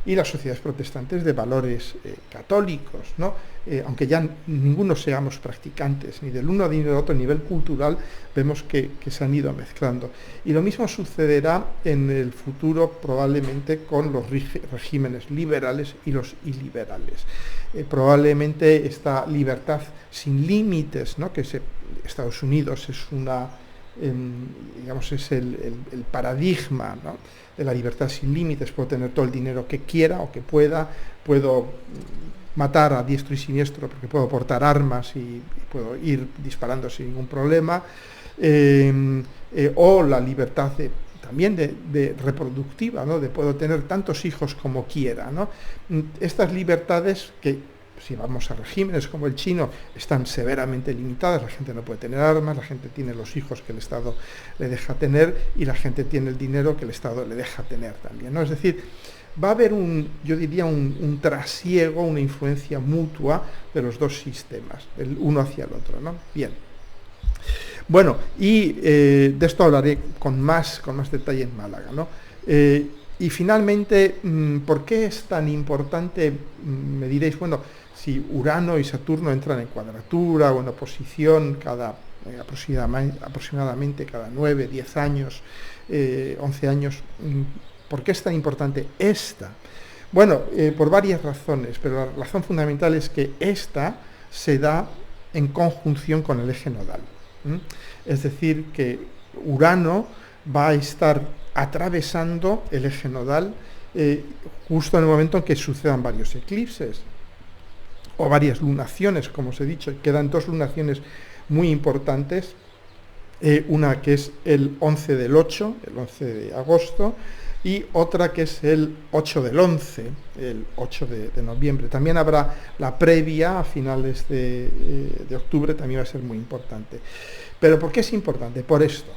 y las sociedades protestantes de valores católicos, ¿no? Aunque ya ninguno seamos practicantes, ni del uno ni del otro, a nivel cultural, vemos que se han ido mezclando. Y lo mismo sucederá en el futuro probablemente con los regímenes liberales y los iliberales. Probablemente esta libertad sin límites, ¿no? Estados Unidos es es el paradigma, ¿no?, de la libertad sin límites. Puedo tener todo el dinero que quiera o que pueda, puedo matar a diestro y siniestro porque puedo portar armas y puedo ir disparando sin ningún problema, o la libertad también de reproductiva, ¿no?, de puedo tener tantos hijos como quiera, ¿no? Estas libertades, que si vamos a regímenes como el chino, están severamente limitadas. La gente no puede tener armas, la gente tiene los hijos que el Estado le deja tener y la gente tiene el dinero que el Estado le deja tener también, ¿no? Es decir, va a haber yo diría un trasiego, una influencia mutua de los dos sistemas, el uno hacia el otro, ¿no? Bien. Bueno, y de esto hablaré con más detalle en Málaga, ¿no? Y finalmente, ¿por qué es tan importante? Me diréis, bueno, si Urano y Saturno entran en cuadratura o en oposición aproximadamente cada 9, 10 años, 11 años, ¿por qué es tan importante esta? Bueno, por varias razones, pero la razón fundamental es que esta se da en conjunción con el eje nodal. Es decir, que Urano va a estar atravesando el eje nodal justo en el momento en que sucedan varios eclipses o varias lunaciones, como os he dicho. Quedan dos lunaciones muy importantes, una que es el 11 del 8, el 11 de agosto, y otra que es el 8 del 11, el 8 de noviembre. También habrá la previa a finales de octubre, también va a ser muy importante. ¿Pero por qué es importante? Por esto.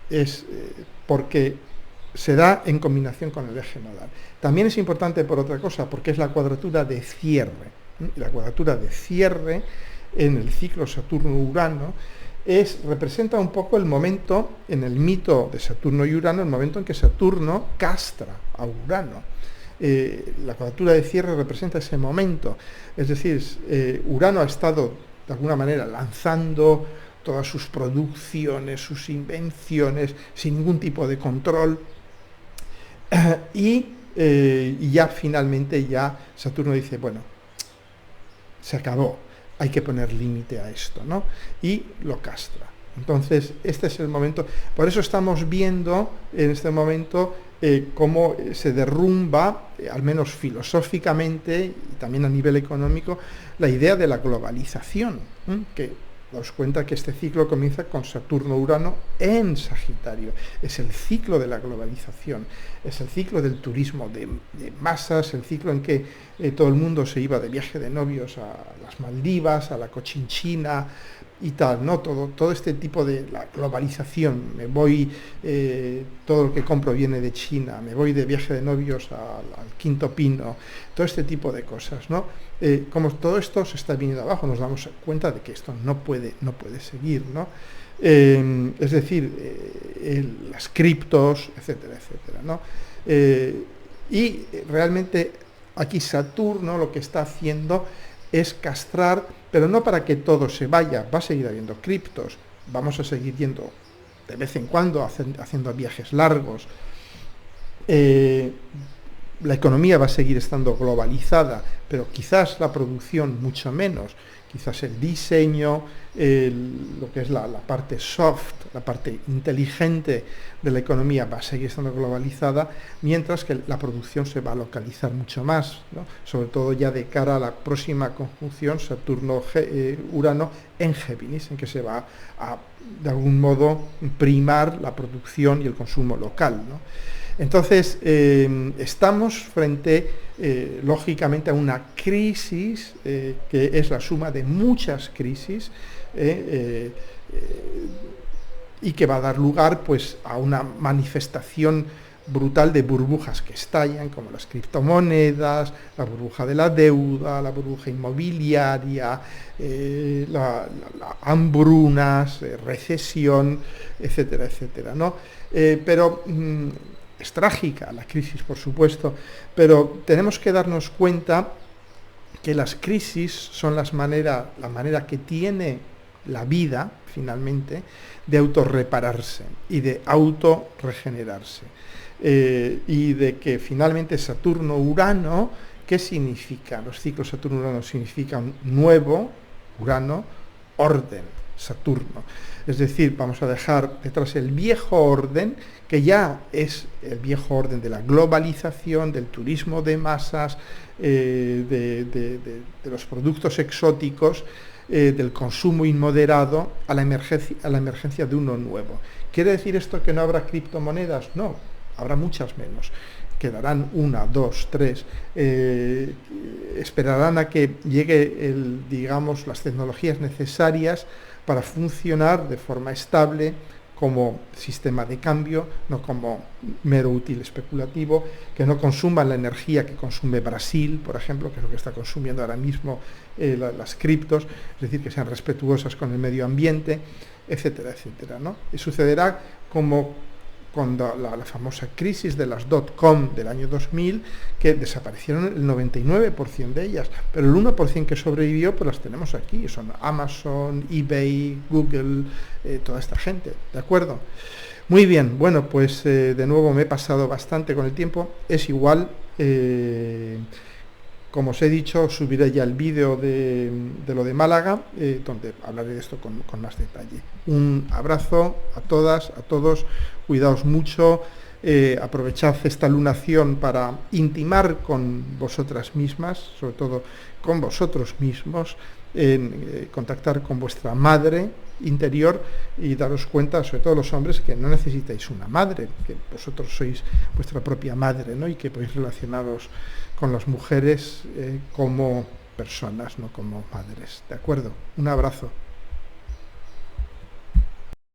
Es porque se da en combinación con el eje nodal. También es importante por otra cosa, porque es la cuadratura de cierre. La cuadratura de cierre en el ciclo Saturno-Urano representa un poco el momento, en el mito de Saturno y Urano, el momento en que Saturno castra a Urano. La cuadratura de cierre representa ese momento. Es decir, Urano ha estado, de alguna manera, lanzando todas sus producciones, sus invenciones, sin ningún tipo de control, y ya finalmente ya Saturno dice, bueno, se acabó, hay que poner límite a esto, ¿no? Y lo castra. Entonces, este es el momento, por eso estamos viendo en este momento cómo se derrumba, al menos filosóficamente y también a nivel económico, la idea de la globalización, que daos cuenta que este ciclo comienza con Saturno-Urano en Sagitario. Es el ciclo de la globalización, es el ciclo del turismo de masas, el ciclo en que todo el mundo se iba de viaje de novios a las Maldivas, a la Cochinchina y tal, ¿no? Todo este tipo de la globalización. Me voy, todo lo que compro viene de China, me voy de viaje de novios al Quinto Pino, todo este tipo de cosas, ¿no? Como todo esto se está viniendo abajo, nos damos cuenta de que esto no puede seguir, ¿no? Es decir, las criptos, etcétera, etcétera, ¿no? Y realmente aquí Saturno lo que está haciendo es castrar, pero no para que todo se vaya, va a seguir habiendo criptos, vamos a seguir yendo de vez en cuando haciendo viajes largos, la economía va a seguir estando globalizada, pero quizás la producción mucho menos, quizás el diseño, lo que es la parte soft, la parte inteligente de la economía va a seguir estando globalizada, mientras que la producción se va a localizar mucho más, ¿no? Sobre todo ya de cara a la próxima conjunción Saturno-Urano en Géminis, en que se va a, de algún modo, primar la producción y el consumo local, ¿no? Entonces, estamos frente, lógicamente, a una crisis que es la suma de muchas crisis y que va a dar lugar, pues, a una manifestación brutal de burbujas que estallan, como las criptomonedas, la burbuja de la deuda, la burbuja inmobiliaria, la hambrunas, recesión, etcétera, etcétera, ¿no? Pero es trágica la crisis, por supuesto, pero tenemos que darnos cuenta que las crisis son la manera que tiene la vida, finalmente, de autorrepararse y de autorregenerarse. Y de que finalmente Saturno-Urano, ¿qué significa? Los ciclos Saturno-Urano significan nuevo, Urano, orden, Saturno. Es decir, vamos a dejar detrás el viejo orden, que ya es el viejo orden de la globalización, del turismo de masas, de los productos exóticos, del consumo inmoderado, a la emergencia de uno nuevo. ¿Quiere decir esto que no habrá criptomonedas? No, habrá muchas menos. Quedarán 1, 2, 3, esperarán a que llegue las tecnologías necesarias para funcionar de forma estable como sistema de cambio, no como mero útil especulativo, que no consuman la energía que consume Brasil, por ejemplo, que es lo que está consumiendo ahora mismo las criptos, es decir, que sean respetuosas con el medio ambiente, etcétera, etcétera, ¿no? Y sucederá como cuando la famosa crisis de las .com del año 2000, que desaparecieron el 99% de ellas, pero el 1% que sobrevivió, pues las tenemos aquí, son Amazon, eBay, Google, toda esta gente, ¿de acuerdo? Muy bien, bueno, pues de nuevo me he pasado bastante con el tiempo, es igual, como os he dicho, subiré ya el vídeo de lo de Málaga, donde hablaré de esto con más detalle. Un abrazo a todas, a todos, cuidaos mucho, aprovechad esta lunación para intimar con vosotras mismas, sobre todo con vosotros mismos, en contactar con vuestra madre interior y daros cuenta, sobre todo los hombres, que no necesitáis una madre, que vosotros sois vuestra propia madre, ¿no? Y que podéis relacionaros con las mujeres como personas, no como madres. ¿De acuerdo? Un abrazo.